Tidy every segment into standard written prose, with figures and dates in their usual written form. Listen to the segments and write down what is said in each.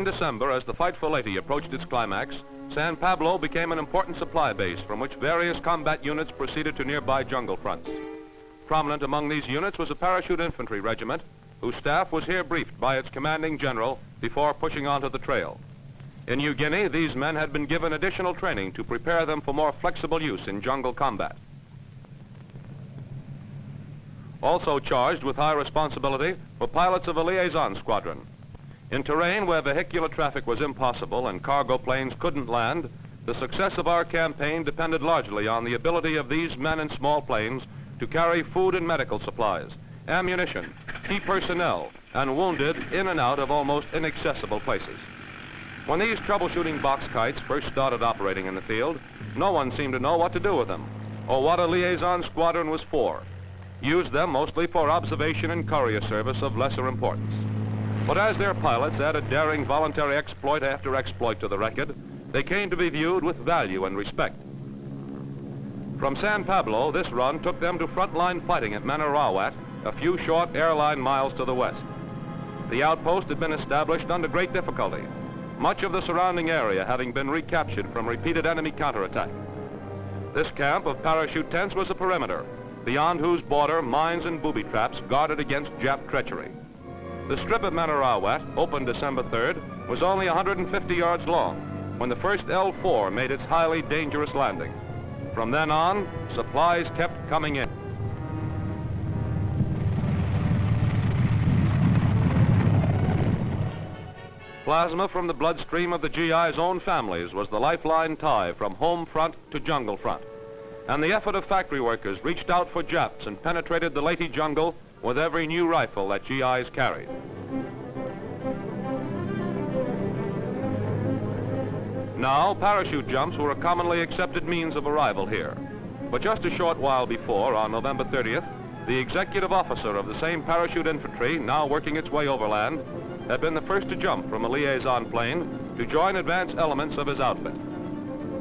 December, as the fight for Leyte approached its climax, San Pablo became an important supply base from which various combat units proceeded to nearby jungle fronts. Prominent among these units was a parachute infantry regiment, whose staff was here briefed by its commanding general before pushing onto the trail. In New Guinea, these men had been given additional training to prepare them for more flexible use in jungle combat. Also charged with high responsibility were pilots of a liaison squadron. In terrain where vehicular traffic was impossible and cargo planes couldn't land, the success of our campaign depended largely on the ability of these men in small planes to carry food and medical supplies, ammunition, key personnel, and wounded in and out of almost inaccessible places. When these troubleshooting box kites first started operating in the field, no one seemed to know what to do with them or what a liaison squadron was for. Used them mostly for observation and courier service of lesser importance. But as their pilots added daring voluntary exploit after exploit to the record, they came to be viewed with value and respect. From San Pablo, this run took them to frontline fighting at Manarawat, a few short airline miles to the west. The outpost had been established under great difficulty, much of the surrounding area having been recaptured from repeated enemy counterattack. This camp of parachute tents was a perimeter, beyond whose border mines and booby traps guarded against Jap treachery. The strip of Manarawat, opened December 3rd, was only 150 yards long when the first L-4 made its highly dangerous landing. From then on, supplies kept coming in. Plasma from the bloodstream of the GI's own families was the lifeline tie from home front to jungle front. And the effort of factory workers reached out for Japs and penetrated the Leyte jungle with every new rifle that GIs carried. Now, parachute jumps were a commonly accepted means of arrival here. But just a short while before, on November 30th, the executive officer of the same parachute infantry, now working its way overland, had been the first to jump from a liaison plane to join advance elements of his outfit.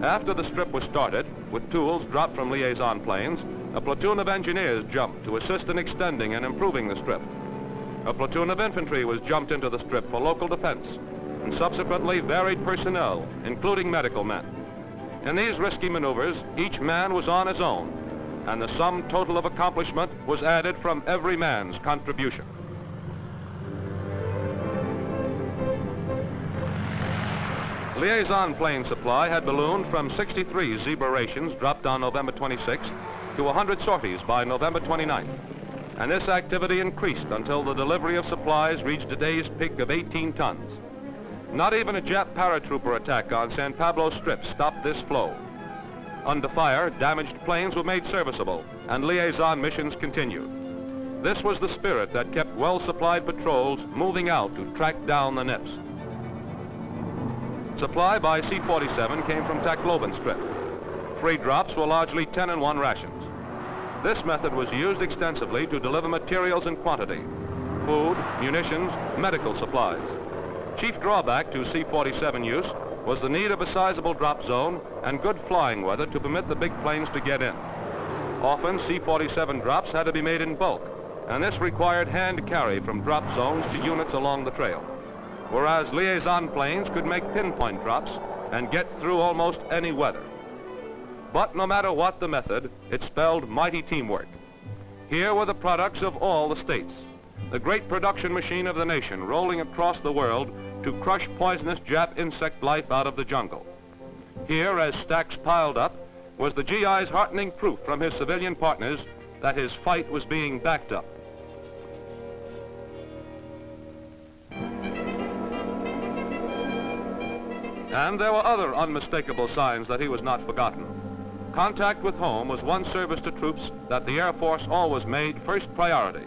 After the strip was started, with tools dropped from liaison planes, a platoon of engineers jumped to assist in extending and improving the strip. A platoon of infantry was jumped into the strip for local defense, and subsequently varied personnel, including medical men. In these risky maneuvers, each man was on his own, and the sum total of accomplishment was added from every man's contribution. Liaison plane supply had ballooned from 63 Zebra rations dropped on November 26th to 100 sorties by November 29th. And this activity increased until the delivery of supplies reached a day's peak of 18 tons. Not even a Jap paratrooper attack on San Pablo Strip stopped this flow. Under fire, damaged planes were made serviceable, and liaison missions continued. This was the spirit that kept well-supplied patrols moving out to track down the nips. Supply by C-47 came from Tacloban Strip. Free drops were largely 10-in-1 rations. This method was used extensively to deliver materials in quantity: food, munitions, medical supplies. Chief drawback to C-47 use was the need of a sizable drop zone and good flying weather to permit the big planes to get in. Often, C-47 drops had to be made in bulk, and this required hand carry from drop zones to units along the trail, whereas liaison planes could make pinpoint drops and get through almost any weather. But no matter what the method, it spelled mighty teamwork. Here were the products of all the states, the great production machine of the nation rolling across the world to crush poisonous Jap insect life out of the jungle. Here, as stacks piled up, was the GI's heartening proof from his civilian partners that his fight was being backed up. And there were other unmistakable signs that he was not forgotten. Contact with home was one service to troops that the Air Force always made first priority.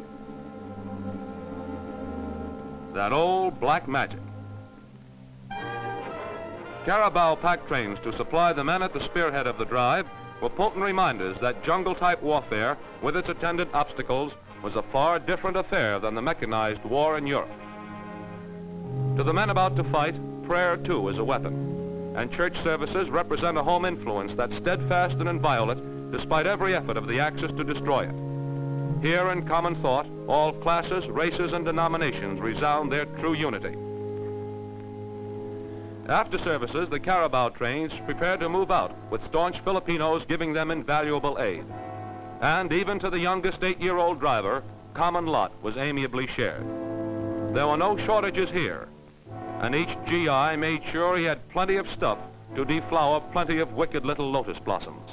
That old black magic. Carabao pack trains to supply the men at the spearhead of the drive were potent reminders that jungle-type warfare, with its attendant obstacles, was a far different affair than the mechanized war in Europe. To the men about to fight, prayer, too, is a weapon, and church services represent a home influence that's steadfast and inviolate despite every effort of the Axis to destroy it. Here in common thought, all classes, races, and denominations resound their true unity. After services, the Carabao trains prepared to move out, with staunch Filipinos giving them invaluable aid. And even to the youngest 8-year-old driver, common lot was amiably shared. There were no shortages here, and each GI made sure he had plenty of stuff to deflower plenty of wicked little lotus blossoms.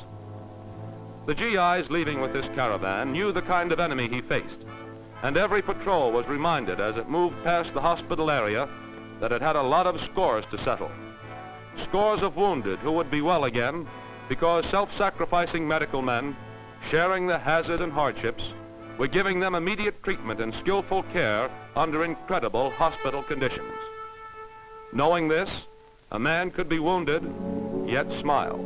The GIs leaving with this caravan knew the kind of enemy he faced, and every patrol was reminded as it moved past the hospital area that it had a lot of scores to settle. Scores of wounded who would be well again because self-sacrificing medical men, sharing the hazard and hardships, were giving them immediate treatment and skillful care under incredible hospital conditions. Knowing this, a man could be wounded, yet smile.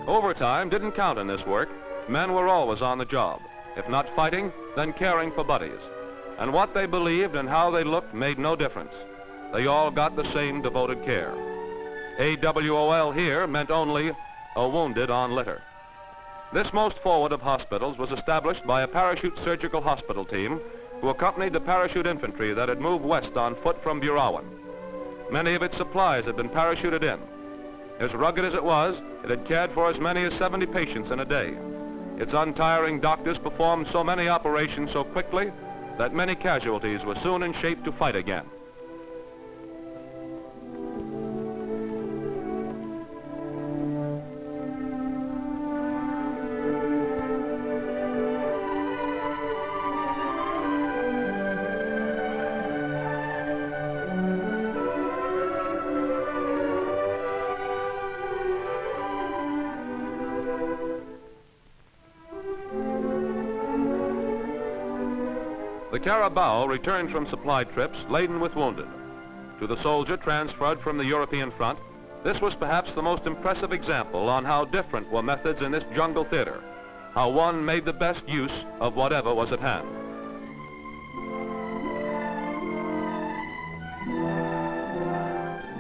Overtime didn't count in this work. Men were always on the job. If not fighting, then caring for buddies. And what they believed and how they looked made no difference. They all got the same devoted care. AWOL here meant only a wounded on litter. This most forward of hospitals was established by a parachute surgical hospital team who accompanied the parachute infantry that had moved west on foot from Burawan. Many of its supplies had been parachuted in. As rugged as it was, it had cared for as many as 70 patients in a day. Its untiring doctors performed so many operations so quickly that many casualties were soon in shape to fight again. The Carabao returned from supply trips laden with wounded. To the soldier transferred from the European front, this was perhaps the most impressive example on how different were methods in this jungle theater, how one made the best use of whatever was at hand.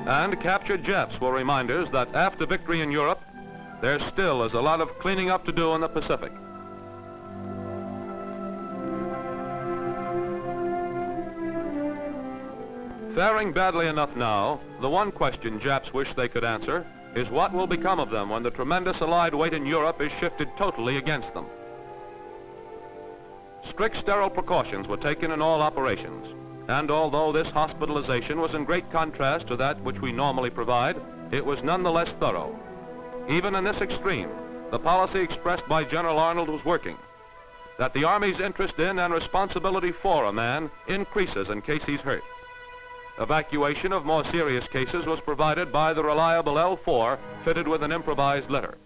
And captured Japs were reminders that after victory in Europe, there still is a lot of cleaning up to do in the Pacific. Faring badly enough now, the one question Japs wish they could answer is what will become of them when the tremendous Allied weight in Europe is shifted totally against them. Strict sterile precautions were taken in all operations, and although this hospitalization was in great contrast to that which we normally provide, it was nonetheless thorough. Even in this extreme, the policy expressed by General Arnold was working, that the Army's interest in and responsibility for a man increases in case he's hurt. Evacuation of more serious cases was provided by the reliable L4 fitted with an improvised litter.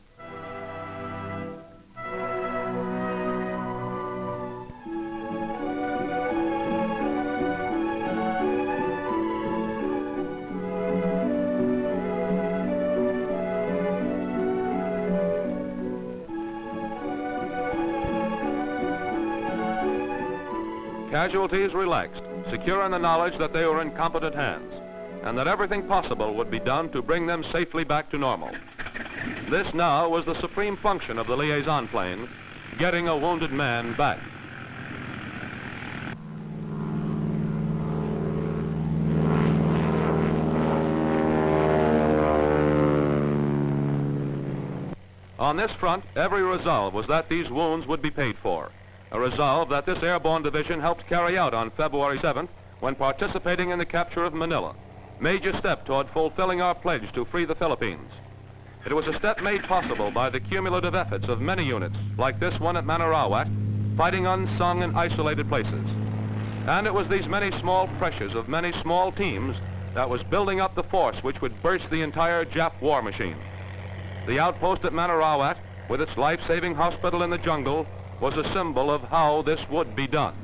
Casualties relaxed, secure in the knowledge that they were in competent hands, and that everything possible would be done to bring them safely back to normal. This now was the supreme function of the liaison plane, getting a wounded man back. On this front, every resolve was that these wounds would be paid for. A resolve that this airborne division helped carry out on February 7th when participating in the capture of Manila, major step toward fulfilling our pledge to free the Philippines. It was a step made possible by the cumulative efforts of many units, like this one at Manarawat, fighting unsung in isolated places. And it was these many small pressures of many small teams that was building up the force which would burst the entire Jap war machine. The outpost at Manarawat, with its life-saving hospital in the jungle, was a symbol of how this would be done.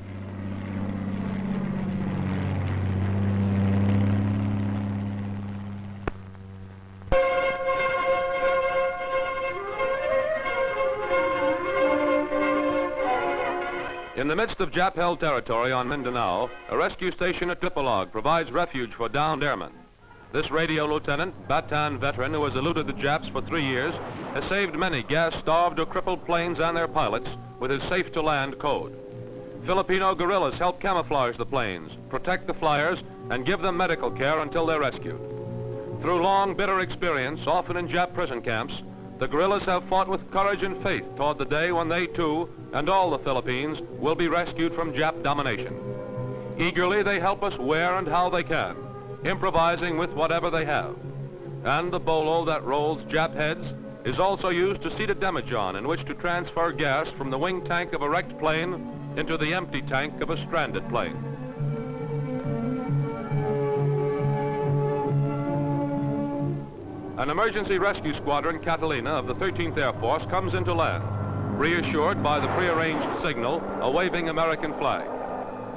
In the midst of Jap-held territory on Mindanao, a rescue station at Dipolog provides refuge for downed airmen. This radio lieutenant, Bataan veteran who has eluded the Japs for 3 years, has saved many gas-starved or crippled planes and their pilots with his safe-to-land code. Filipino guerrillas help camouflage the planes, protect the flyers, and give them medical care until they're rescued. Through long, bitter experience, often in Jap prison camps, the guerrillas have fought with courage and faith toward the day when they too, and all the Philippines, will be rescued from Jap domination. Eagerly, they help us where and how they can, improvising with whatever they have. And the bolo that rolls Jap heads is also used to seat a demijohn in which to transfer gas from the wing tank of a wrecked plane into the empty tank of a stranded plane. An emergency rescue squadron, Catalina, of the 13th Air Force comes into land, reassured by the prearranged signal, a waving American flag.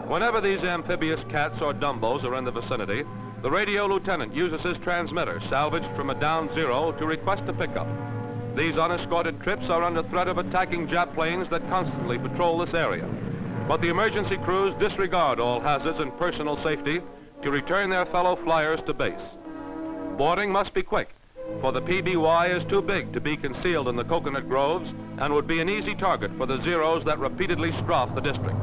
Whenever these amphibious cats or Dumbos are in the vicinity, the radio lieutenant uses his transmitter, salvaged from a downed Zero, to request a pickup. These unescorted trips are under threat of attacking Jap planes that constantly patrol this area. But the emergency crews disregard all hazards and personal safety to return their fellow flyers to base. Boarding must be quick, for the PBY is too big to be concealed in the coconut groves and would be an easy target for the Zeros that repeatedly strafe the district.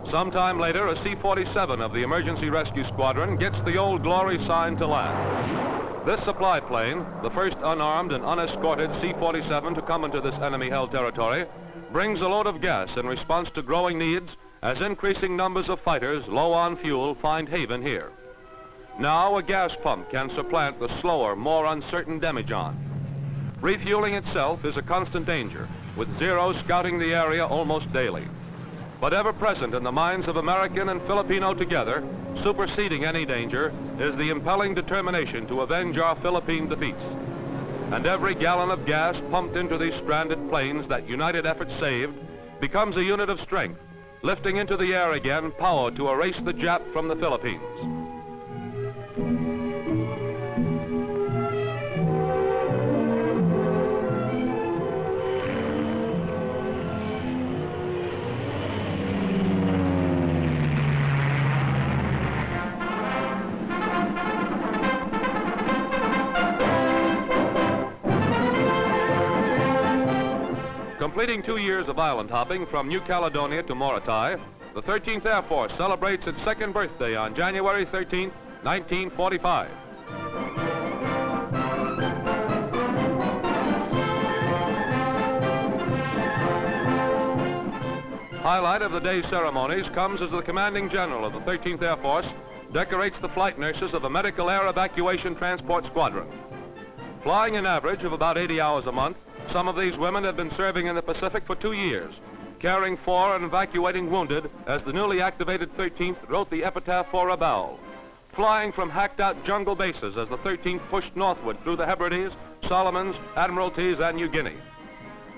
Sometime later, a C-47 of the Emergency Rescue Squadron gets the Old Glory sign to land. This supply plane, the first unarmed and unescorted C-47 to come into this enemy-held territory, brings a load of gas in response to growing needs as increasing numbers of fighters low on fuel find haven here. Now a gas pump can supplant the slower, more uncertain demijohn. Refueling itself is a constant danger, with Zeros scouting the area almost daily. But ever present in the minds of American and Filipino together, superseding any danger, is the impelling determination to avenge our Philippine defeats. And every gallon of gas pumped into these stranded planes that united effort saved becomes a unit of strength, lifting into the air again power to erase the Jap from the Philippines. Completing 2 years of island hopping from New Caledonia to Morotai, the 13th Air Force celebrates its second birthday on January 13, 1945. Highlight of the day's ceremonies comes as the commanding general of the 13th Air Force decorates the flight nurses of a medical air evacuation transport squadron. Flying an average of about 80 hours a month, some of these women have been serving in the Pacific for 2 years, caring for and evacuating wounded, as the newly activated 13th wrote the epitaph for Rabaul, flying from hacked-out jungle bases as the 13th pushed northward through the Hebrides, Solomons, Admiralties, and New Guinea.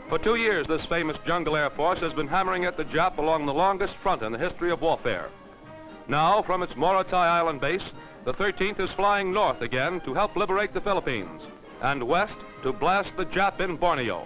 For 2 years, this famous jungle air force has been hammering at the Jap along the longest front in the history of warfare. Now, from its Morotai Island base, the 13th is flying north again to help liberate the Philippines, and west to blast the Jap in Borneo.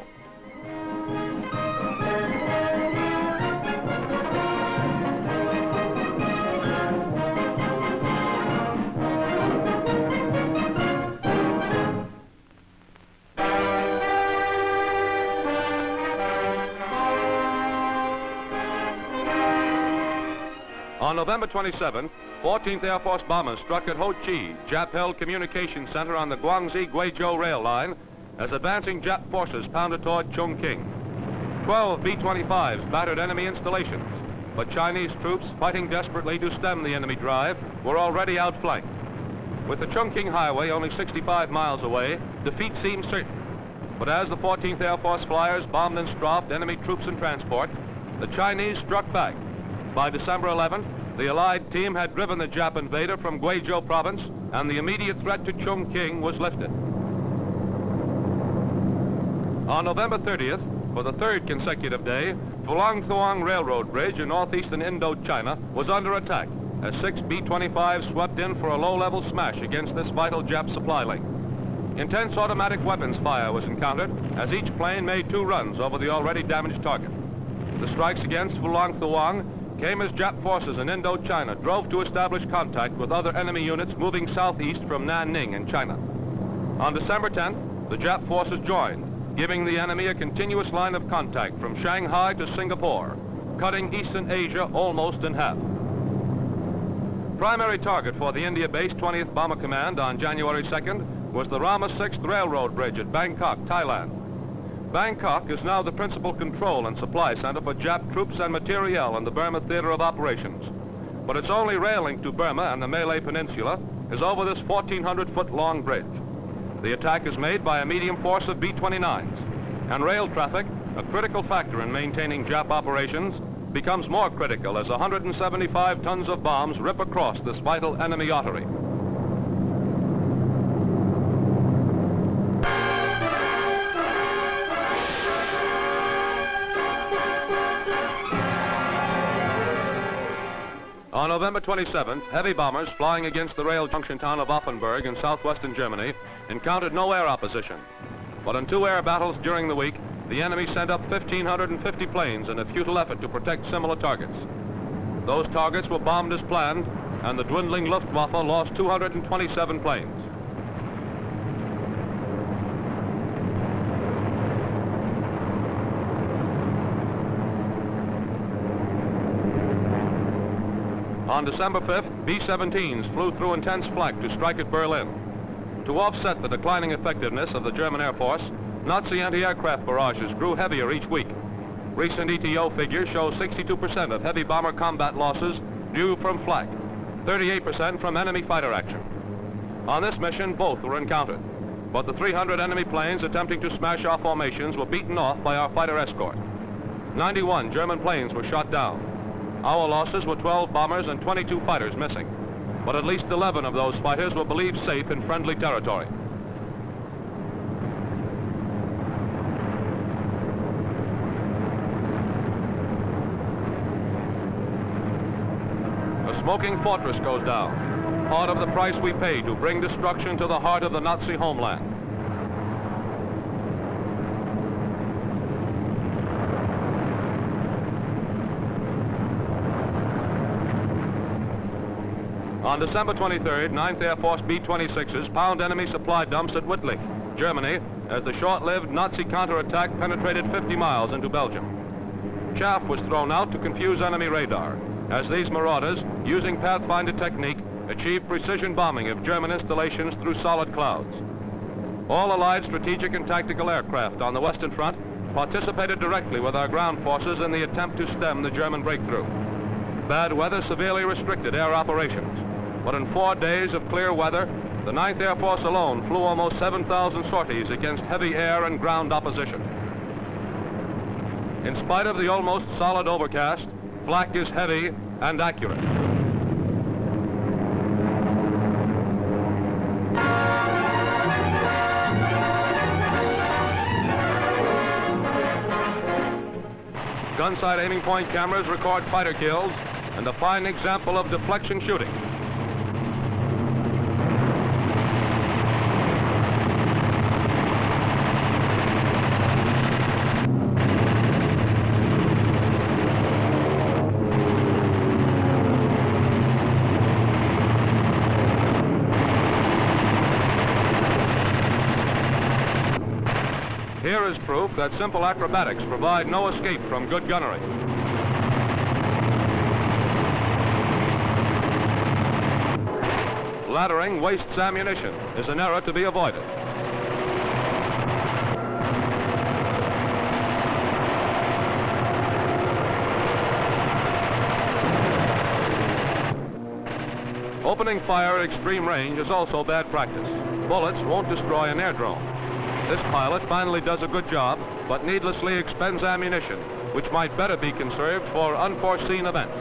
On November 27th, 14th Air Force bombers struck at Ho Chi, Jap-held communication center on the Guangxi-Guizhou rail line, as advancing Jap forces pounded toward Chongqing. 12 B-25s battered enemy installations, but Chinese troops, fighting desperately to stem the enemy drive, were already outflanked. With the Chongqing Highway only 65 miles away, defeat seemed certain. But as the 14th Air Force flyers bombed and strafed enemy troops and transport, the Chinese struck back. By December 11th, the Allied team had driven the Jap invader from Guizhou province, and the immediate threat to Chongqing was lifted. On November 30th, for the third consecutive day, Phulang-Thuong Railroad Bridge in northeastern Indochina was under attack as 6 B-25s swept in for a low-level smash against this vital Jap supply link. Intense automatic weapons fire was encountered as each plane made 2 runs over the already damaged target. The strikes against Phulang Thuong came as Jap forces in Indochina drove to establish contact with other enemy units moving southeast from Nanning in China. On December 10th, the Jap forces joined, giving the enemy a continuous line of contact from Shanghai to Singapore, cutting Eastern Asia almost in half. Primary target for the India-based 20th Bomber Command on January 2nd was the Rama 6th Railroad Bridge at Bangkok, Thailand. Bangkok is now the principal control and supply center for Jap troops and materiel in the Burma Theater of Operations. But its only rail link to Burma and the Malay Peninsula is over this 1,400-foot long bridge. The attack is made by a medium force of B-29s, and rail traffic, a critical factor in maintaining Jap operations, becomes more critical as 175 tons of bombs rip across this vital enemy artery. On November 27th, heavy bombers flying against the rail junction town of Offenburg in southwestern Germany encountered no air opposition. But in 2 air battles during the week, the enemy sent up 1,550 planes in a futile effort to protect similar targets. Those targets were bombed as planned, and the dwindling Luftwaffe lost 227 planes. On December 5th, B-17s flew through intense flak to strike at Berlin. To offset the declining effectiveness of the German Air Force, Nazi anti-aircraft barrages grew heavier each week. Recent ETO figures show 62% of heavy bomber combat losses due from flak, 38% from enemy fighter action. On this mission, both were encountered, but the 300 enemy planes attempting to smash our formations were beaten off by our fighter escort. 91 German planes were shot down. Our losses were 12 bombers and 22 fighters missing, but at least 11 of those fighters were believed safe in friendly territory. A smoking fortress goes down, part of the price we pay to bring destruction to the heart of the Nazi homeland. On December 23rd, 9th Air Force B-26s pound enemy supply dumps at Wittlich, Germany, as the short-lived Nazi counterattack penetrated 50 miles into Belgium. Chaff was thrown out to confuse enemy radar, as these marauders, using Pathfinder technique, achieved precision bombing of German installations through solid clouds. All Allied strategic and tactical aircraft on the Western Front participated directly with our ground forces in the attempt to stem the German breakthrough. Bad weather severely restricted air operations. But in 4 days of clear weather, the 9th Air Force alone flew almost 7,000 sorties against heavy air and ground opposition. In spite of the almost solid overcast, flak is heavy and accurate. Gunsight aiming point cameras record fighter kills and a fine example of deflection shooting. Here is proof that simple acrobatics provide no escape from good gunnery. Laddering wastes ammunition is an error to be avoided. Opening fire at extreme range is also bad practice. Bullets won't destroy an aerodrome. This pilot finally does a good job, but needlessly expends ammunition, which might better be conserved for unforeseen events.